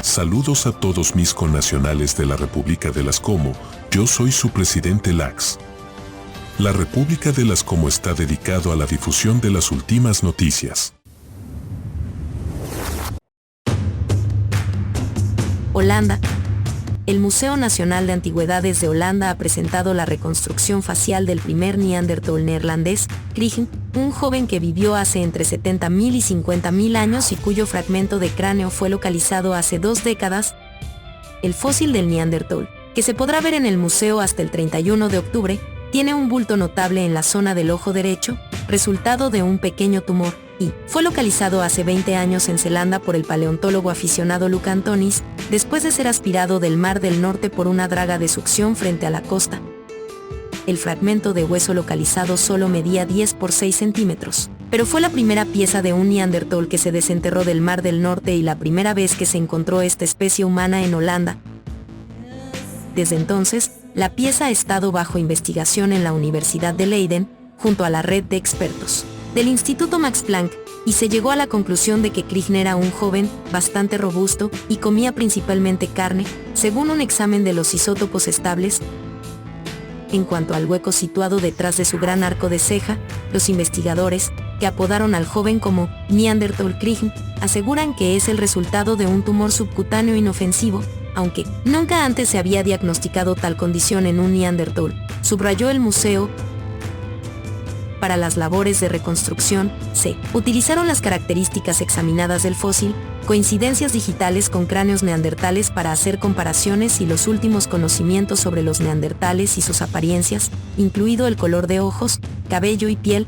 Saludos a todos mis connacionales de la República de las Como, yo soy su presidente Lax. La República de las Como está dedicado a la difusión de las últimas noticias. Holanda. El Museo Nacional de Antigüedades de Holanda ha presentado la reconstrucción facial del primer neandertal neerlandés, Krijn, un joven que vivió hace entre 70.000 y 50.000 años y cuyo fragmento de cráneo fue localizado hace 2 décadas. El fósil del neandertal, que se podrá ver en el museo hasta el 31 de octubre, tiene un bulto notable en la zona del ojo derecho, resultado de un pequeño tumor, y fue localizado hace 20 años en Zelanda por el paleontólogo aficionado Luca Antonis, después de ser aspirado del Mar del Norte por una draga de succión frente a la costa. El fragmento de hueso localizado solo medía 10 por 6 centímetros, pero fue la primera pieza de un neandertal que se desenterró del Mar del Norte y la primera vez que se encontró esta especie humana en Holanda. Desde entonces, la pieza ha estado bajo investigación en la Universidad de Leiden, junto a la red de expertos del Instituto Max Planck, y se llegó a la conclusión de que Krijn era un joven, bastante robusto, y comía principalmente carne, según un examen de los isótopos estables. En cuanto al hueco situado detrás de su gran arco de ceja, los investigadores, que apodaron al joven como Neanderthal Krijn, aseguran que es el resultado de un tumor subcutáneo inofensivo, aunque nunca antes se había diagnosticado tal condición en un neandertal, subrayó el museo. Para las labores de reconstrucción, se utilizaron las características examinadas del fósil, coincidencias digitales con cráneos neandertales para hacer comparaciones y los últimos conocimientos sobre los neandertales y sus apariencias, incluido el color de ojos, cabello y piel.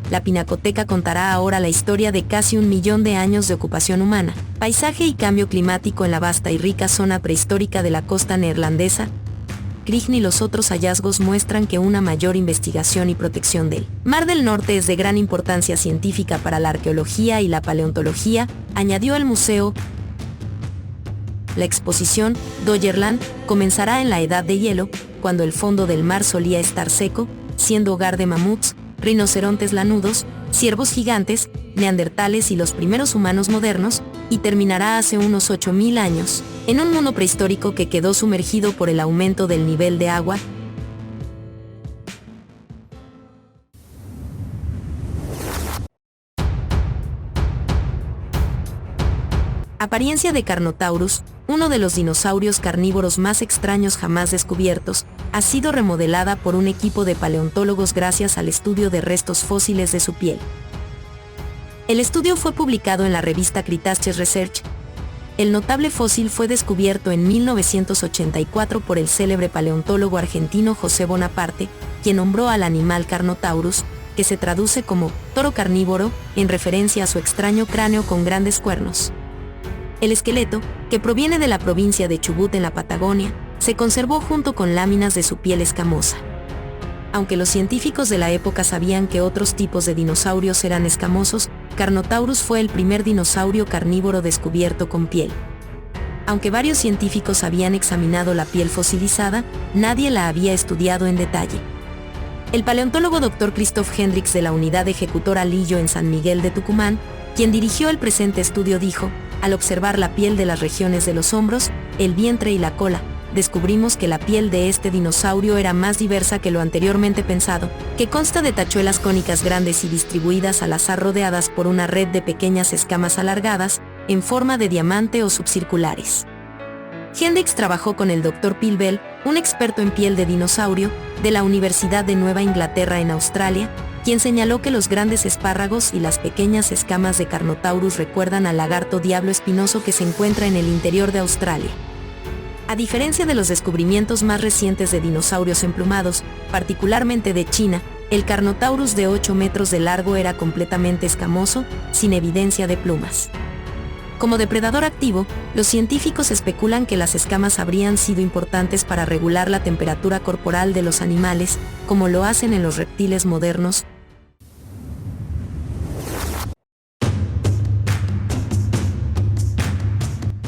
La Pinacoteca contará ahora la historia de casi 1 millón de años de ocupación humana, paisaje y cambio climático en la vasta y rica zona prehistórica de la costa neerlandesa. Krijn y los otros hallazgos muestran que una mayor investigación y protección del Mar del Norte es de gran importancia científica para la arqueología y la paleontología, añadió el museo. La exposición, Doggerland, comenzará en la Edad de Hielo, cuando el fondo del mar solía estar seco, siendo hogar de mamuts, rinocerontes lanudos, ciervos gigantes, neandertales y los primeros humanos modernos, y terminará hace unos 8.000 años, en un mundo prehistórico que quedó sumergido por el aumento del nivel de agua. Apariencia de Carnotaurus, uno de los dinosaurios carnívoros más extraños jamás descubiertos, ha sido remodelada por un equipo de paleontólogos gracias al estudio de restos fósiles de su piel. El estudio fue publicado en la revista Cretaceous Research. El notable fósil fue descubierto en 1984 por el célebre paleontólogo argentino José Bonaparte, quien nombró al animal Carnotaurus, que se traduce como toro carnívoro, en referencia a su extraño cráneo con grandes cuernos. El esqueleto, que proviene de la provincia de Chubut en la Patagonia, se conservó junto con láminas de su piel escamosa. Aunque los científicos de la época sabían que otros tipos de dinosaurios eran escamosos, Carnotaurus fue el primer dinosaurio carnívoro descubierto con piel. Aunque varios científicos habían examinado la piel fosilizada, nadie la había estudiado en detalle. El paleontólogo Dr. Christoph Hendricks de la Unidad Ejecutora Lillo en San Miguel de Tucumán, quien dirigió el presente estudio, dijo: al observar la piel de las regiones de los hombros, el vientre y la cola, descubrimos que la piel de este dinosaurio era más diversa que lo anteriormente pensado, que consta de tachuelas cónicas grandes y distribuidas al azar rodeadas por una red de pequeñas escamas alargadas, en forma de diamante o subcirculares. Hendricks trabajó con el Dr. Pilbel, un experto en piel de dinosaurio, de la Universidad de Nueva Inglaterra en Australia, quien señaló que los grandes espárragos y las pequeñas escamas de Carnotaurus recuerdan al lagarto diablo espinoso que se encuentra en el interior de Australia. A diferencia de los descubrimientos más recientes de dinosaurios emplumados, particularmente de China, el Carnotaurus de 8 metros de largo era completamente escamoso, sin evidencia de plumas. Como depredador activo, los científicos especulan que las escamas habrían sido importantes para regular la temperatura corporal de los animales, como lo hacen en los reptiles modernos.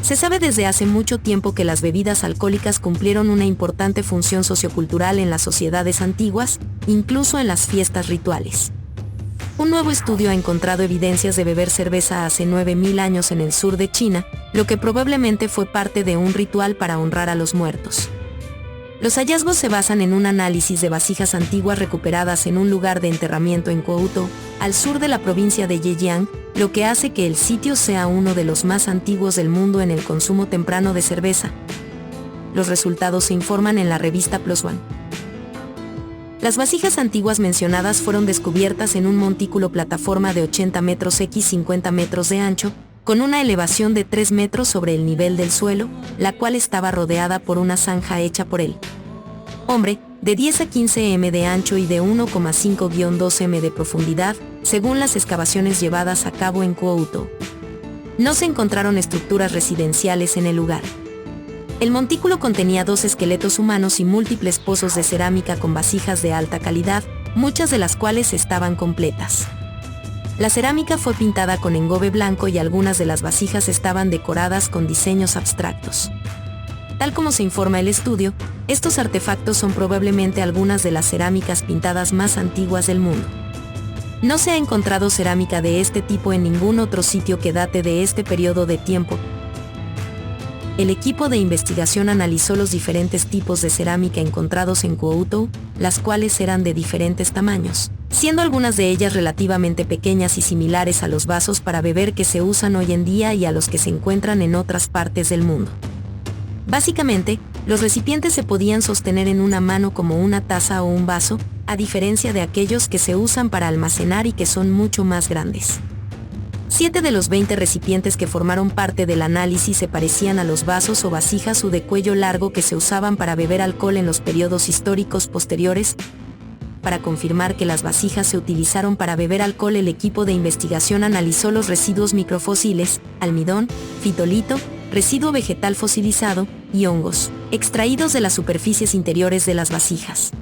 Se sabe desde hace mucho tiempo que las bebidas alcohólicas cumplieron una importante función sociocultural en las sociedades antiguas, incluso en las fiestas rituales. Un nuevo estudio ha encontrado evidencias de beber cerveza hace 9.000 años en el sur de China, lo que probablemente fue parte de un ritual para honrar a los muertos. Los hallazgos se basan en un análisis de vasijas antiguas recuperadas en un lugar de enterramiento en Guotou, al sur de la provincia de Zhejiang, lo que hace que el sitio sea uno de los más antiguos del mundo en el consumo temprano de cerveza. Los resultados se informan en la revista PLOS ONE. Las vasijas antiguas mencionadas fueron descubiertas en un montículo plataforma de 80 metros x 50 metros de ancho, con una elevación de 3 metros sobre el nivel del suelo, la cual estaba rodeada por una zanja hecha por el hombre, de 10 a 15 m de ancho y de 1,5-2 m de profundidad, según las excavaciones llevadas a cabo en Guotou. No se encontraron estructuras residenciales en el lugar. El montículo contenía 2 esqueletos humanos y múltiples pozos de cerámica con vasijas de alta calidad, muchas de las cuales estaban completas. La cerámica fue pintada con engobe blanco y algunas de las vasijas estaban decoradas con diseños abstractos. Tal como se informa el estudio, estos artefactos son probablemente algunas de las cerámicas pintadas más antiguas del mundo. No se ha encontrado cerámica de este tipo en ningún otro sitio que date de este periodo de tiempo. El equipo de investigación analizó los diferentes tipos de cerámica encontrados en Guotou, las cuales eran de diferentes tamaños, siendo algunas de ellas relativamente pequeñas y similares a los vasos para beber que se usan hoy en día y a los que se encuentran en otras partes del mundo. Básicamente, los recipientes se podían sostener en una mano como una taza o un vaso, a diferencia de aquellos que se usan para almacenar y que son mucho más grandes. 7 de los 20 recipientes que formaron parte del análisis se parecían a los vasos o vasijas de cuello largo que se usaban para beber alcohol en los periodos históricos posteriores. Para confirmar que las vasijas se utilizaron para beber alcohol, el equipo de investigación analizó los residuos microfósiles, almidón, fitolito, residuo vegetal fosilizado y hongos, extraídos de las superficies interiores de las vasijas.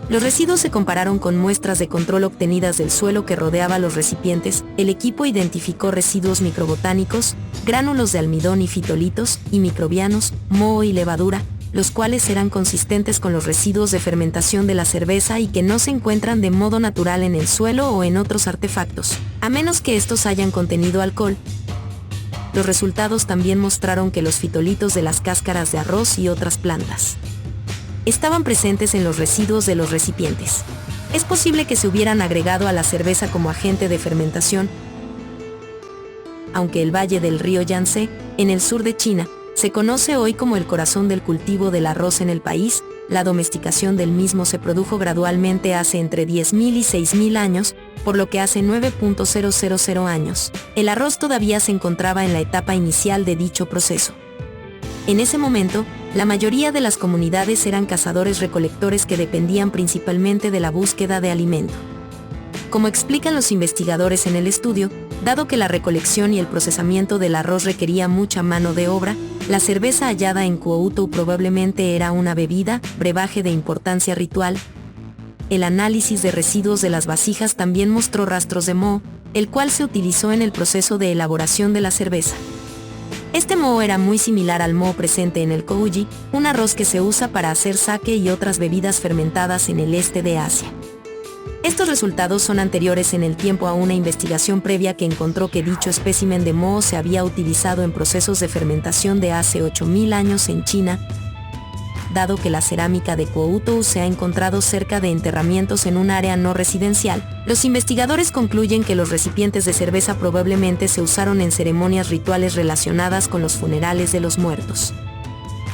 Los residuos se compararon con muestras de control obtenidas del suelo que rodeaba los recipientes. El equipo identificó residuos microbotánicos, gránulos de almidón y fitolitos, y microbianos, moho y levadura, los cuales eran consistentes con los residuos de fermentación de la cerveza y que no se encuentran de modo natural en el suelo o en otros artefactos, a menos que estos hayan contenido alcohol. Los resultados también mostraron que los fitolitos de las cáscaras de arroz y otras plantas estaban presentes en los residuos de los recipientes. Es posible que se hubieran agregado a la cerveza como agente de fermentación. Aunque el valle del río Yangtze, en el sur de China, se conoce hoy como el corazón del cultivo del arroz en el país, la domesticación del mismo se produjo gradualmente hace entre 10.000 y 6.000 años, por lo que hace 9.000 años, el arroz todavía se encontraba en la etapa inicial de dicho proceso. En ese momento, la mayoría de las comunidades eran cazadores-recolectores que dependían principalmente de la búsqueda de alimento. Como explican los investigadores en el estudio, dado que la recolección y el procesamiento del arroz requería mucha mano de obra, la cerveza hallada en Guotou probablemente era una bebida, brebaje de importancia ritual. El análisis de residuos de las vasijas también mostró rastros de moho, el cual se utilizó en el proceso de elaboración de la cerveza. Este moho era muy similar al moho presente en el kouji, un arroz que se usa para hacer sake y otras bebidas fermentadas en el este de Asia. Estos resultados son anteriores en el tiempo a una investigación previa que encontró que dicho espécimen de moho se había utilizado en procesos de fermentación de hace 8.000 años en China. Dado que la cerámica de Guotou se ha encontrado cerca de enterramientos en un área no residencial, los investigadores concluyen que los recipientes de cerveza probablemente se usaron en ceremonias rituales relacionadas con los funerales de los muertos.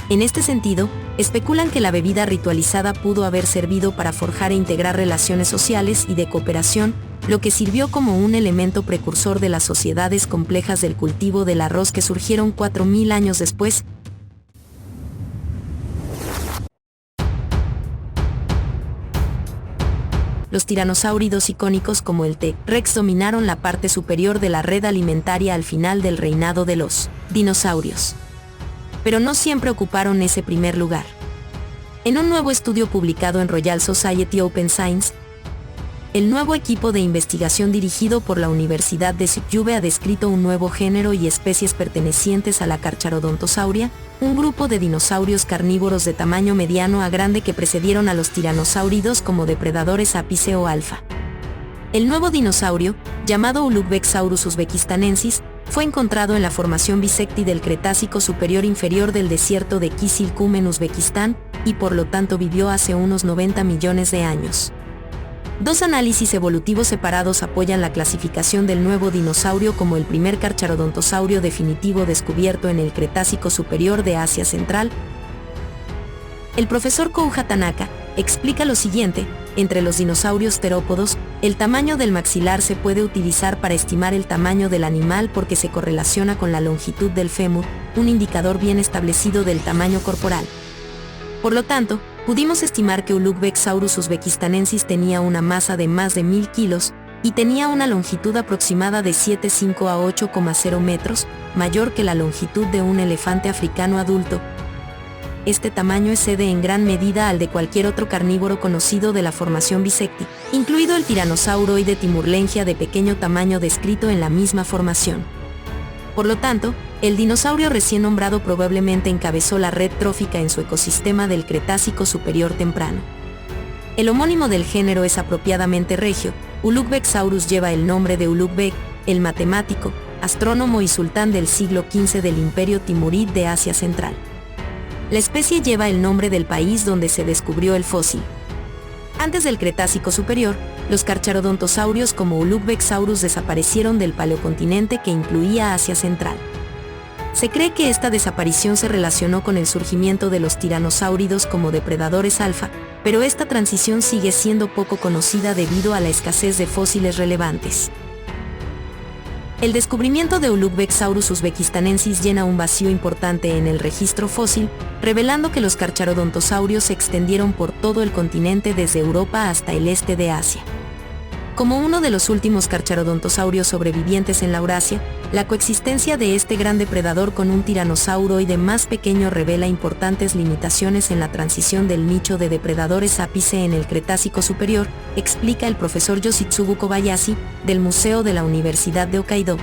En este sentido, especulan que la bebida ritualizada pudo haber servido para forjar e integrar relaciones sociales y de cooperación, lo que sirvió como un elemento precursor de las sociedades complejas del cultivo del arroz que surgieron 4.000 años después. Los tiranosáuridos icónicos como el T-Rex dominaron la parte superior de la red alimentaria al final del reinado de los dinosaurios. Pero no siempre ocuparon ese primer lugar. En un nuevo estudio publicado en Royal Society Open Science, el nuevo equipo de investigación dirigido por la Universidad de Tsinghua ha descrito un nuevo género y especies pertenecientes a la Carcharodontosauria, un grupo de dinosaurios carnívoros de tamaño mediano a grande que precedieron a los tiranosáuridos como depredadores ápice o alfa. El nuevo dinosaurio, llamado Ulugh-Bek-Saurus uzbekistanensis, fue encontrado en la formación bisecti del Cretácico superior inferior del desierto de Kizilkum en Uzbekistán, y por lo tanto vivió hace unos 90 millones de años. Dos análisis evolutivos separados apoyan la clasificación del nuevo dinosaurio como el primer carcharodontosaurio definitivo descubierto en el Cretácico superior de Asia Central. El profesor Kouha Tanaka explica lo siguiente: entre los dinosaurios terópodos, el tamaño del maxilar se puede utilizar para estimar el tamaño del animal porque se correlaciona con la longitud del fémur, un indicador bien establecido del tamaño corporal. Por lo tanto, pudimos estimar que Ulugh-Bek-Saurus uzbekistanensis tenía una masa de más de 1000 kilos y tenía una longitud aproximada de 7,5 a 8,0 metros, mayor que la longitud de un elefante africano adulto. Este tamaño excede en gran medida al de cualquier otro carnívoro conocido de la formación bisecti, incluido el tiranosauroide timurlengia de pequeño tamaño descrito en la misma formación. Por lo tanto, el dinosaurio recién nombrado probablemente encabezó la red trófica en su ecosistema del Cretácico superior temprano. El homónimo del género es apropiadamente regio. Ulugh-Bek-Saurus lleva el nombre de Ulugh Bek, el matemático, astrónomo y sultán del siglo XV del Imperio Timurid de Asia Central. La especie lleva el nombre del país donde se descubrió el fósil. Antes del Cretácico superior, los carcharodontosaurios como Ulugh-Bek-Saurus desaparecieron del paleocontinente que incluía Asia Central. Se cree que esta desaparición se relacionó con el surgimiento de los tiranosáuridos como depredadores alfa, pero esta transición sigue siendo poco conocida debido a la escasez de fósiles relevantes. El descubrimiento de Ulugh-Bek-Saurus uzbekistanensis llena un vacío importante en el registro fósil, revelando que los carcharodontosaurios se extendieron por todo el continente desde Europa hasta el este de Asia. Como uno de los últimos carcharodontosaurios sobrevivientes en la Eurasia, la coexistencia de este gran depredador con un tiranosauroide más pequeño revela importantes limitaciones en la transición del nicho de depredadores ápice en el Cretácico superior, explica el profesor Yoshitsugu Kobayashi, del Museo de la Universidad de Hokkaido.